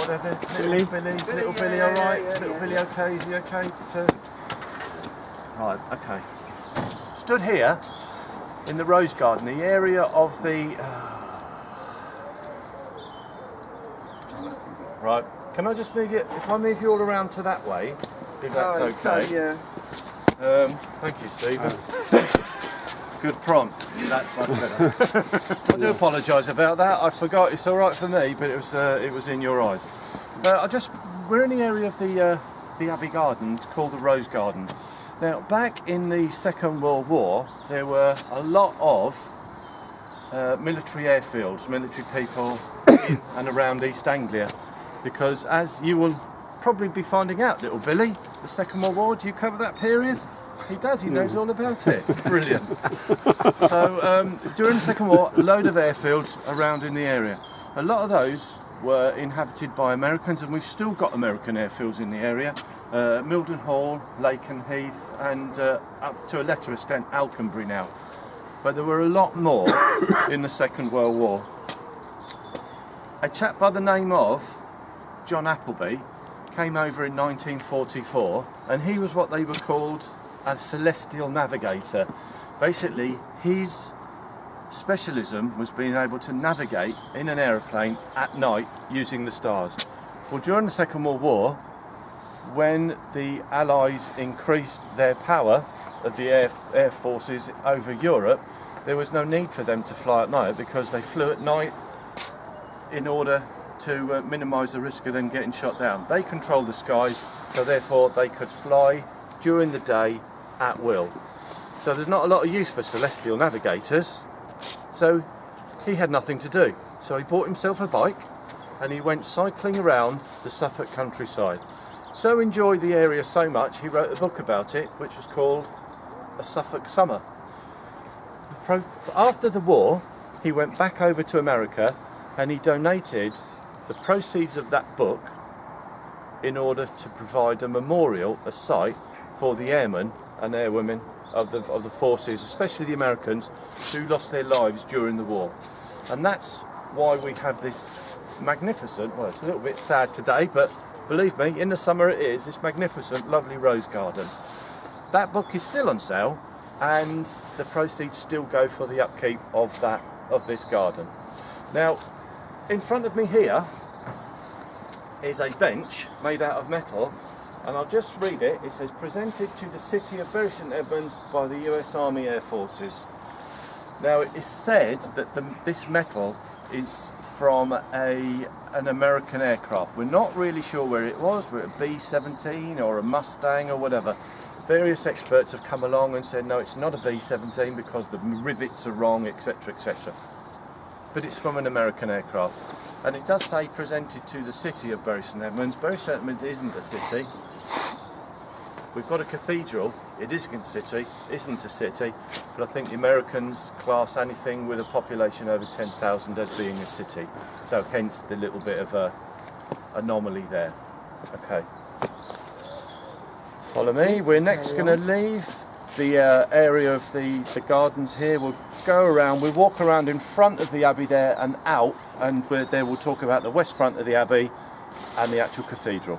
whatever. Billy? Little Billy, all right? Little Billy, okay? Is he okay? Right, okay. Stood here in the rose garden, the area of the... Right, can I just move you, if I move you all around to that way, if that's okay. Yeah. Thank you, Stephen. Good prompt. That's much better. I do apologise about that. I forgot. It's all right for me, but it was in your eyes. We're in the area of the Abbey Gardens called the Rose Garden. Now, back in the Second World War, there were a lot of military airfields, military people in and around East Anglia, because as you will probably be finding out, little Billy, the Second World War, do you cover that period? He does, he knows all about it. Brilliant. So during the Second War, a load of airfields around in the area. A lot of those were inhabited by Americans, and we've still got American airfields in the area. Milden Hall, Lakenheath, and up to a lesser extent Alconbury now. But there were a lot more in the Second World War. A chap by the name of John Appleby came over in 1944, and he was what they were called a celestial navigator. Basically, his specialism was being able to navigate in an aeroplane at night using the stars. Well, during the Second World War, when the Allies increased their power of the air forces over Europe, there was no need for them to fly at night, because they flew at night in order to minimise the risk of them getting shot down. They controlled the skies, so therefore they could fly during the day at will. So there's not a lot of use for celestial navigators, so he had nothing to do. So he bought himself a bike and he went cycling around the Suffolk countryside. So enjoyed the area so much, he wrote a book about it, which was called A Suffolk Summer. After the war, he went back over to America and he donated the proceeds of that book in order to provide a memorial, a site, for the airmen and airwomen of the forces, especially the Americans, who lost their lives during the war. And that's why we have this magnificent, well, it's a little bit sad today, but believe me, in the summer it is, this magnificent, lovely rose garden. That book is still on sale, and the proceeds still go for the upkeep of this garden. Now, in front of me here is a bench made out of metal, and I'll just read it. It says, presented to the city of Bury St Edmunds by the US Army Air Forces. Now, it is said that this metal is from an American aircraft. We're not really sure where it was, whether a B-17 or a Mustang or whatever. Various experts have come along and said, no, it's not a B-17 because the rivets are wrong, etc., etc. But it's from an American aircraft. And it does say presented to the city of Bury St Edmunds. Bury St Edmunds isn't a city. We've got a cathedral. It isn't a city, but I think the Americans class anything with a population over 10,000 as being a city. So hence the little bit of a anomaly there. Okay. Follow me. We're next going to leave the area of the gardens here. We'll go around, we'll walk around in front of the Abbey there and out, and there we'll talk about the west front of the Abbey and the actual cathedral.